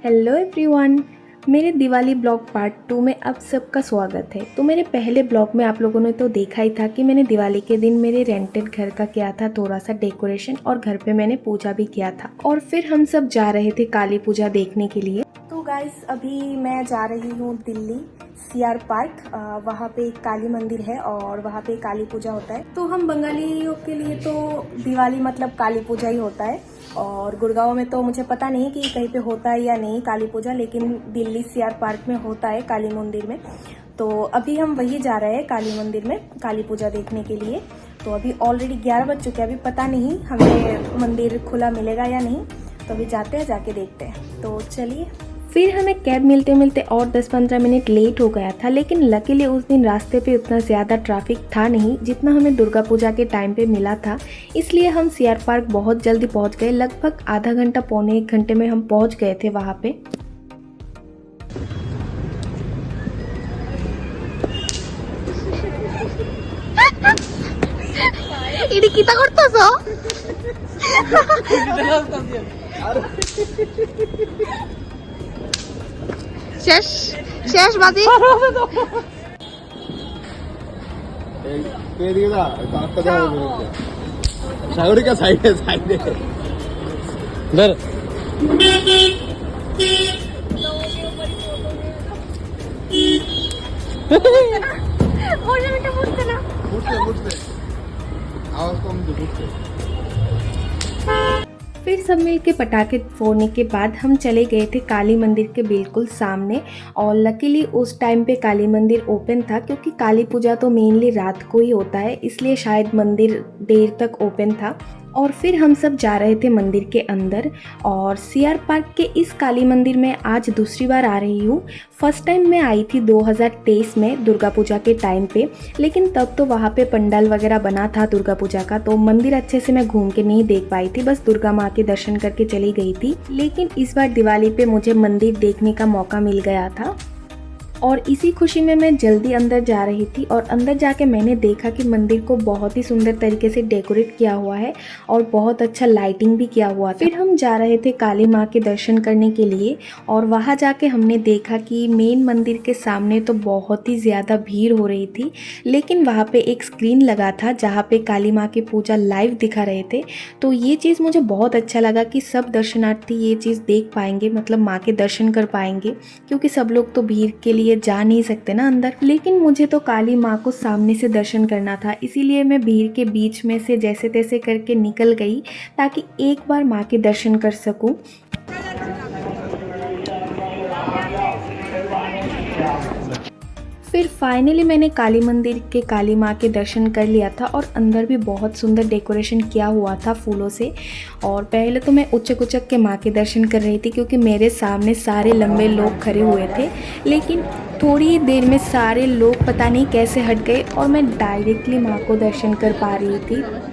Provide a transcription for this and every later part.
Hello everyone, मेरे Diwali blog part 2 में आप सबका स्वागत है। तो मेरे पहले ब्लॉग में आप लोगों ने तो देखा ही था कि मैंने दिवाली के दिन मेरे रेंटेड घर का किया था थोड़ा सा डेकोरेशन और घर पे मैंने पूजा भी किया था। और फिर हम सब जा रहे थे काली पूजा देखने के लिए। तो गाइस अभी मैं जा रही हूँ दिल्ली CR पार्क। वहाँ पे एक काली मंदिर है और वहाँ पे काली पूजा होता है। तो हम बंगालियों के लिए तो दिवाली मतलब काली पूजा ही होता है। और गुड़गांव में तो मुझे पता नहीं कि कहीं पे होता है या नहीं काली पूजा, लेकिन दिल्ली CR पार्क में होता है काली मंदिर में। तो अभी हम वही जा रहे हैं काली मंदिर में काली पूजा देखने के लिए। तो अभी ऑलरेडी 11 बज चुके हैं, अभी पता नहीं हमें मंदिर खुला मिलेगा या नहीं। तो अभी जाते हैं, जाके देखते हैं। तो चलिए। फिर हमें कैब मिलते मिलते और 10-15 मिनट लेट हो गया था, लेकिन लकीली उस दिन रास्ते पे उतना ज़्यादा ट्रैफिक था नहीं जितना हमें दुर्गा पूजा के टाइम पे मिला था। इसलिए हम CR पार्क बहुत जल्दी पहुंच गए। लगभग आधा घंटा पौने 1 घंटे में हम पहुंच गए थे वहाँ पे। इडी किता করতেছো? শেষ শেষ বাজি সাগরিকা সাইডে সাইডে ধর ওটা বুঝতে না বুঝতে आवाज कम दे बुझते। फिर सब मिल के पटाखे फोड़ने के बाद हम चले गए थे काली मंदिर के बिल्कुल सामने। और लकीली उस टाइम पे काली मंदिर ओपन था, क्योंकि काली पूजा तो मेनली रात को ही होता है, इसलिए शायद मंदिर देर तक ओपन था। और फिर हम सब जा रहे थे मंदिर के अंदर। और CR पार्क के इस काली मंदिर में आज दूसरी बार आ रही हूँ। फर्स्ट टाइम मैं आई थी 2023 में दुर्गा पूजा के टाइम पे, लेकिन तब तो वहाँ पे पंडाल वगैरह बना था दुर्गा पूजा का, तो मंदिर अच्छे से मैं घूम के नहीं देख पाई थी, बस दुर्गा माँ के दर्शन करके चली गई थी। लेकिन इस बार दिवाली पे मुझे मंदिर देखने का मौका मिल गया था और इसी खुशी में मैं जल्दी अंदर जा रही थी। और अंदर जाके मैंने देखा कि मंदिर को बहुत ही सुंदर तरीके से डेकोरेट किया हुआ है और बहुत अच्छा लाइटिंग भी किया हुआ था। फिर हम जा रहे थे काली माँ के दर्शन करने के लिए। और वहाँ जाके हमने देखा कि मेन मंदिर के सामने तो बहुत ही ज़्यादा भीड़ हो रही थी, लेकिन वहाँ पे एक स्क्रीन लगा था जहाँ पे काली माँ की पूजा लाइव दिखा रहे थे। तो ये चीज़ मुझे बहुत अच्छा लगा कि सब दर्शनार्थी ये चीज़ देख पाएंगे, मतलब माँ के दर्शन कर पाएंगे, क्योंकि सब लोग तो भीड़ के लिए जा नहीं सकते ना अंदर। लेकिन मुझे तो काली माँ को सामने से दर्शन करना था, इसीलिए मैं भीड़ के बीच में से जैसे तैसे करके निकल गई ताकि एक बार माँ के दर्शन कर सकूं। फिर फाइनली मैंने काली मंदिर के काली माँ के दर्शन कर लिया था और अंदर भी बहुत सुंदर डेकोरेशन किया हुआ था फूलों से। और पहले तो मैं उचक उचक के माँ के दर्शन कर रही थी, क्योंकि मेरे सामने सारे लंबे लोग खड़े हुए थे, लेकिन थोड़ी देर में सारे लोग पता नहीं कैसे हट गए और मैं डायरेक्टली माँ को दर्शन कर पा रही थी।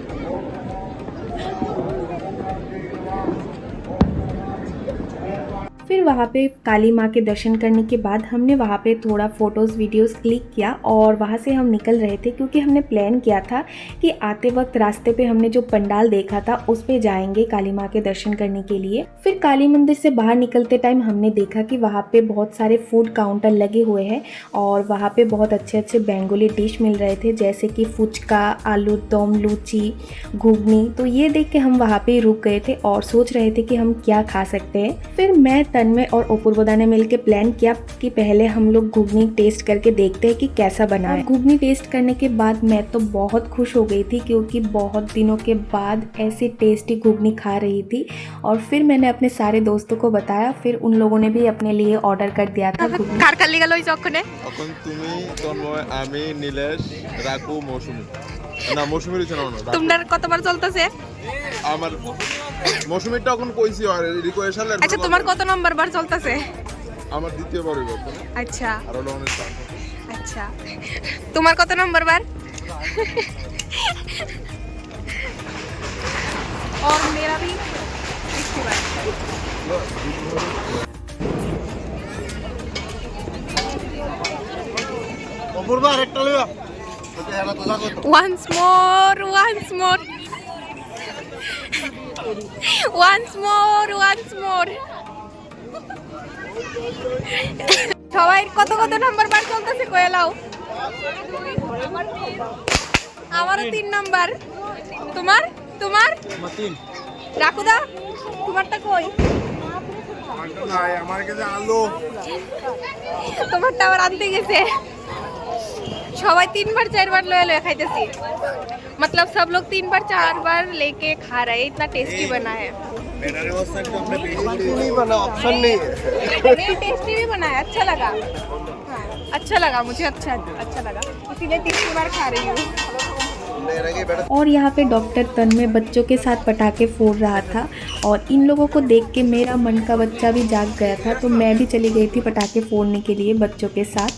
फिर वहाँ पे काली माँ के दर्शन करने के बाद हमने वहाँ पे थोड़ा फ़ोटोज़ वीडियोज़ क्लिक किया और वहाँ से हम निकल रहे थे, क्योंकि हमने प्लान किया था कि आते वक्त रास्ते पे हमने जो पंडाल देखा था उस पे जाएंगे काली माँ के दर्शन करने के लिए। फिर काली मंदिर से बाहर निकलते टाइम हमने देखा कि वहाँ पे बहुत सारे फूड काउंटर लगे हुए हैं और वहाँ पे बहुत अच्छे अच्छे बेंगोली डिश मिल रहे थे, जैसे कि फुचका, आलू दम, लूची, घुगनी। तो ये देख के हम वहाँ पे रुक गए थे और सोच रहे थे कि हम क्या खा सकते हैं। फिर मैं तन्मय और अपूर्वदा ने मिलकर प्लान किया कि पहले हम लोग घुगनी टेस्ट करके देखते हैं कि कैसा बना है। घुगनी टेस्ट करने के बाद मैं तो बहुत खुश हो गई थी, क्योंकि बहुत दिनों के बाद ऐसी टेस्टी घुगनी खा रही थी। और फिर मैंने अपने सारे दोस्तों को बताया, फिर उन लोगों ने भी अपने लिए ऑर्डर कर दिया था घुगनी। কার কার লাগা লই যখনে এখন তুমি তন্ময় আমি নীলেশ রাকু মৌসুমী না মৌসুমীর হচ্ছে না তোমরা কতবার চলতেছে? আমার মৌসুমীরটা এখন কইছি আর রিকোয়েশন লেটার। আচ্ছা তোমার কত নাম্বার বার চলতেছে? আমার দ্বিতীয় বার হইব। আচ্ছা আর হলো অনেক স্টার্ট। আচ্ছা তোমার কত নাম্বার বার? और मेरा भी इसकी बार। অপূর্ব আরেকটা লইয়া Once more, once more. Once more, once more. সবাই কত কত নাম্বার বার চলতেছে কয়ে লাও। আমারও 3 নাম্বার। তোমার তোমার রাখুদা তোমারটা কই? আমার কাছে আলো। তোমারটা আবার আনতে গেছে। সবাই 3 बार 4 बार ले खाइतेছি। मतलब सब लोग 3 बार 4 बार लेके खा रहे हैं, इतना टेस्टी बना है। नहीं बना, ऑप्शन नहीं है। नहीं टेस्टी भी बना है, अच्छा लगा। हाँ, अच्छा लगा मुझे, अच्छा लगा, इसीलिए 3 बार खा रही हूँ। और यहाँ पे डॉक्टर तन्मय बच्चों के साथ पटाखे फोड़ रहा था और इन लोगों को देख के मेरा मन का बच्चा भी जाग गया था, तो मैं भी चली गई थी पटाखे फोड़ने के लिए बच्चों के साथ।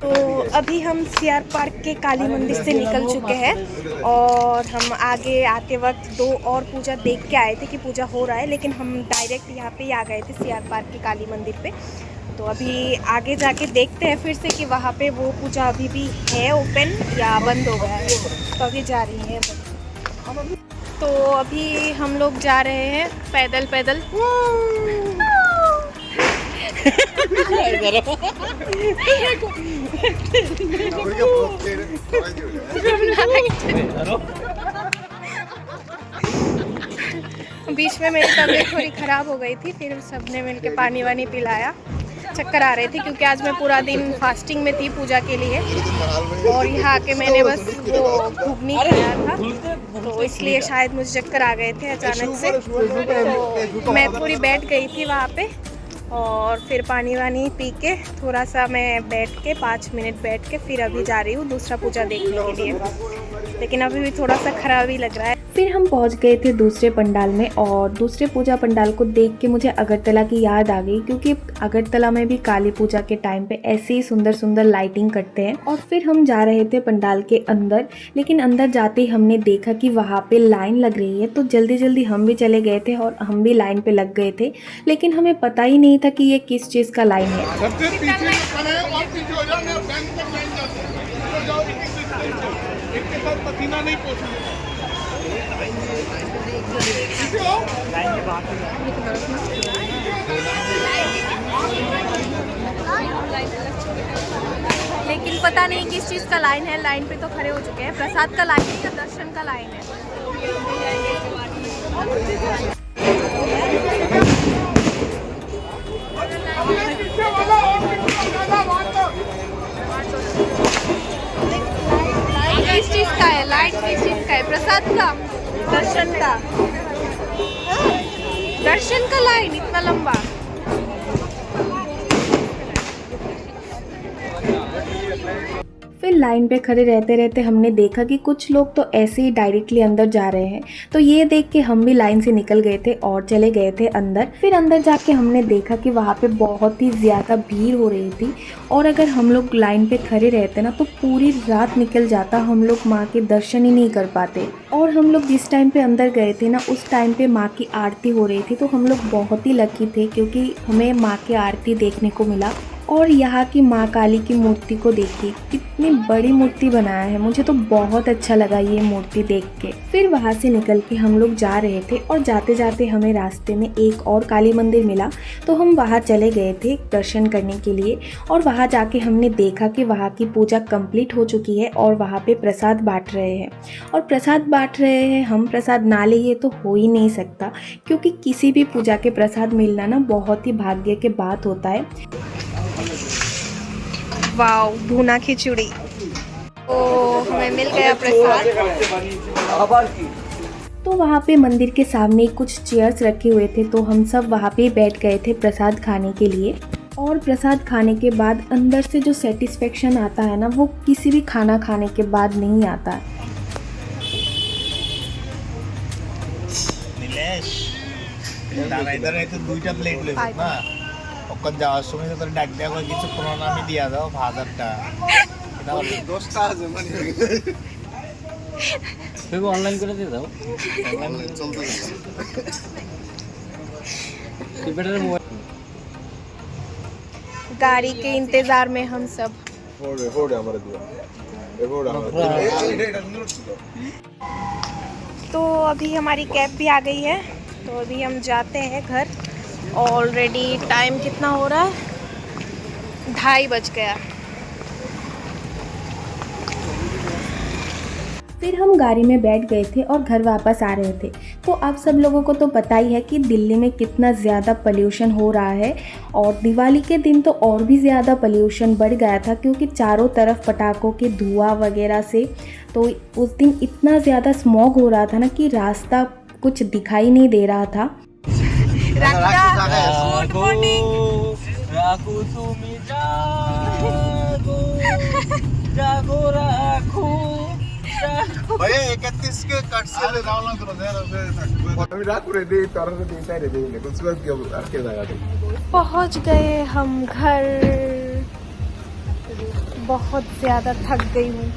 तो अभी हम सीआर पार्क के काली मंदिर से निकल चुके हैं और हम आगे आते वक्त 2 और पूजा देख के आए थे कि पूजा हो रहा है, लेकिन हम डायरेक्ट यहाँ पे ही आ गए थे सीआर पार्क के काली मंदिर पे। तो अभी आगे जाके देखते हैं फिर से कि वहाँ पे वो पूजा अभी भी है ओपन या बंद हो गया है। तो अभी जा रही है। तो अभी हम लोग जा रहे हैं पैदल पैदल। बीच में मेरी तबीयत थोड़ी ख़राब हो गई थी, फिर सबने मिलके पानी वानी पिलाया। चक्कर आ रहे थे क्योंकि आज मैं पूरा दिन फास्टिंग में थी पूजा के लिए, और यहाँ आके मैंने बस वो घुगनी खाया था, तो इसलिए शायद मुझे चक्कर आ गए थे अचानक से। तो मैं थोड़ी बैठ गई थी वहाँ पे और फिर पानी वानी पी के थोड़ा सा मैं बैठ के 5 मिनट बैठ के फिर अभी जा रही हूँ दूसरा पूजा देखने के लिए, लेकिन अभी भी थोड़ा सा खराब ही लग रहा है। फिर हम पहुंच गए थे दूसरे पंडाल में और दूसरे पूजा पंडाल को देख के मुझे अगरतला की याद आ गई, क्योंकि अगरतला में भी काली पूजा के टाइम पे ऐसे ही सुंदर सुंदर लाइटिंग करते हैं। और फिर हम जा रहे थे पंडाल के अंदर, लेकिन अंदर जाते ही हमने देखा कि वहाँ पे लाइन लग रही है, तो जल्दी जल्दी हम भी चले गए थे और हम भी लाइन पे लग गए थे, लेकिन हमें पता ही नहीं था कि ये किस चीज़ का लाइन है। लेकिन पता नहीं किस चीज़ का लाइन है। लाइन पे तो खड़े हो चुके हैं। प्रसाद का लाइन है या दर्शन का लाइन है? किस चीज़ का है लाइन? किस चीज़ का है? प्रसाद का, दर्शन का? दर्शन का लाइन इतना लंबा? फिर लाइन पे खड़े रहते रहते हमने देखा कि कुछ लोग तो ऐसे ही डायरेक्टली अंदर जा रहे हैं, तो ये देख के हम भी लाइन से निकल गए थे और चले गए थे अंदर। फिर अंदर जाके हमने देखा कि वहाँ पे बहुत ही ज़्यादा भीड़ हो रही थी, और अगर हम लोग लाइन पे खड़े रहते ना तो पूरी रात निकल जाता, हम लोग माँ के दर्शन ही नहीं कर पाते। और हम लोग जिस टाइम पे अंदर गए थे ना उस टाइम पे माँ की आरती हो रही थी, तो हम लोग बहुत ही लकी थे क्योंकि हमें माँ की आरती देखने को मिला। और यहाँ की माँ काली की मूर्ति को देखिए, कितनी बड़ी मूर्ति बनाया है, मुझे तो बहुत अच्छा लगा ये मूर्ति देख के। फिर वहाँ से निकल के हम लोग जा रहे थे और जाते जाते हमें रास्ते में एक और काली मंदिर मिला, तो हम वहाँ चले गए थे दर्शन करने के लिए। और वहाँ जाके हमने देखा कि वहाँ की पूजा कंप्लीट हो चुकी है और वहाँ पे प्रसाद बांट रहे हैं। और प्रसाद बांट रहे हैं, हम प्रसाद ना लिए तो हो ही नहीं सकता, क्योंकि किसी भी पूजा के प्रसाद मिलना ना बहुत ही भाग्य के बात होता है। वाओ, भुना खिचड़ी। तो हमें मिल गया प्रसाद। तो वहाँ पे मंदिर के सामने कुछ चेयर्स रखे हुए थे, तो हम सब वहाँ पे बैठ गए थे प्रसाद खाने के लिए। और प्रसाद खाने के बाद अंदर से जो सेटिस्फेक्शन आता है ना, वो किसी भी खाना खाने के बाद नहीं आता। नीलेश, दादा इधर है तो 2টা প্লেট ले ना। ওখানে যাওয়ার সময় তো তোর ডাক দেওয়া কিছু প্রণাম আমি দিয়া দাও ভাজারটা। এটা হলো 10টা আছে মানে। তুমি অনলাইন করে দিয়ে দাও। অনলাইন চলতে আছে। गाड़ी के इंतजार में हम सब फोड़ हमारे दिया तो अभी हमारी कैब भी आ गई है, तो अभी हम जाते हैं घर। ऑलरेडी टाइम कितना हो रहा है, 2:30 बज गया। फिर हम गाड़ी में बैठ गए थे और घर वापस आ रहे थे। तो आप सब लोगों को तो पता ही है कि दिल्ली में कितना ज़्यादा पोल्यूशन हो रहा है, और दिवाली के दिन तो और भी ज़्यादा पोल्यूशन बढ़ गया था क्योंकि चारों तरफ पटाखों के धुआं वगैरह से। तो उस दिन इतना ज़्यादा स्मॉग हो रहा था ना कि रास्ता कुछ दिखाई नहीं दे रहा था। भैया 31 के कट से ले जाओ ना तो पहुंच गए हम घर। बहुत ज़्यादा थक गई हूँ,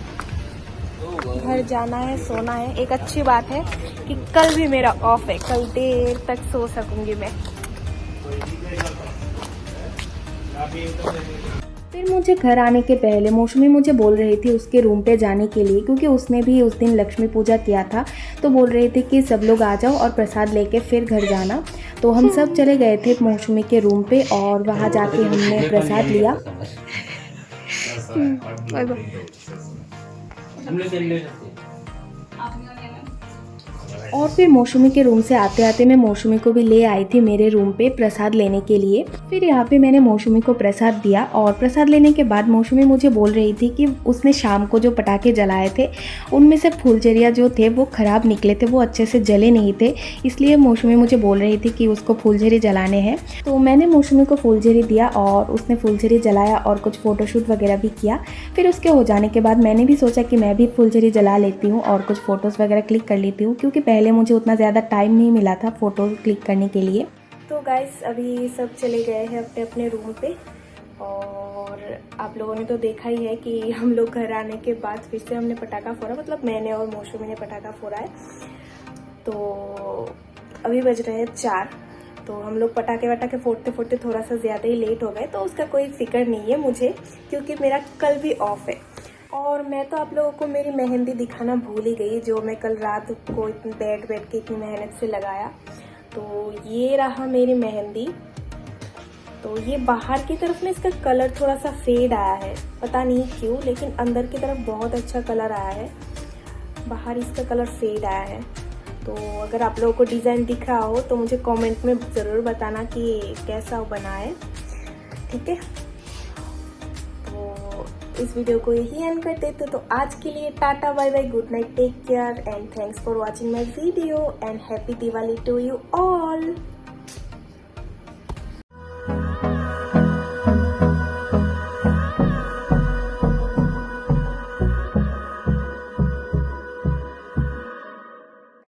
घर जाना है, सोना है। एक अच्छी बात है कि कल भी मेरा ऑफ है, कल देर तक सो सकूंगी मैं। फिर मुझे घर आने के पहले मौसमी मुझे बोल रही थी उसके रूम पे जाने के लिए, क्योंकि उसने भी उस दिन लक्ष्मी पूजा किया था। तो बोल रही थी कि सब लोग आ जाओ और प्रसाद लेके फिर घर जाना। तो हम सब चले गए थे मौसमी के रूम पे और वहाँ जाके हमने प्रसाद लिया। और फिर मौसमी के रूम से आते आते मैं मौसमी को भी ले आई थी मेरे रूम पे प्रसाद लेने के लिए। फिर यहाँ पे मैंने मौसमी को प्रसाद दिया, और प्रसाद लेने के बाद मौसमी मुझे बोल रही थी कि उसने शाम को जो पटाखे जलाए थे उनमें से फुलझड़िया जो थे वो ख़राब निकले थे, वो अच्छे से जले नहीं थे। इसलिए मौसमी मुझे बोल रही थी कि उसको फुलझड़ी जलाने हैं। तो मैंने मौसमी को फुलझड़ी दिया और उसने फुलझड़ी जलाया और कुछ फ़ोटोशूट वगैरह भी किया। फिर उसके हो जाने के बाद मैंने भी सोचा कि मैं भी फुलझड़ी जला लेती हूँ और कुछ फ़ोटोज़ वगैरह क्लिक कर लेती हूँ, क्योंकि पहले मुझे उतना ज़्यादा टाइम नहीं मिला था फ़ोटो क्लिक करने के लिए। तो गाइस अभी सब चले गए हैं अपने अपने रूम पे, और आप लोगों ने तो देखा ही है कि हम लोग घर आने के बाद फिर से हमने पटाखा फोड़ा, मतलब मैंने और मौसमी ने पटाखा फोड़ा है। तो अभी बज रहे हैं 4। तो हम लोग पटाखे वटाखे फोड़ते फोड़ते थोड़ा सा ज़्यादा ही लेट हो गए, तो उसका कोई फिक्र नहीं है मुझे, क्योंकि मेरा कल भी ऑफ है। और मैं तो आप लोगों को मेरी मेहंदी दिखाना भूल ही गई, जो मैं कल रात को इतनी बैठ के इतनी मेहनत से लगाया। तो ये रहा मेरी मेहंदी। तो ये बाहर की तरफ ना इसका कलर थोड़ा सा फेड आया है, पता नहीं क्यों, लेकिन अंदर की तरफ बहुत अच्छा कलर आया है। बाहर इसका कलर फेड आया है। तो अगर आप लोगों को डिज़ाइन दिख रहा हो तो मुझे कमेंट में ज़रूर बताना कि कैसा बना है, ठीक है। इस वीडियो को यही एंड कर देते, तो आज के लिए tata bye bye, good night, take care and thanks for watching my video and happy Diwali to you all.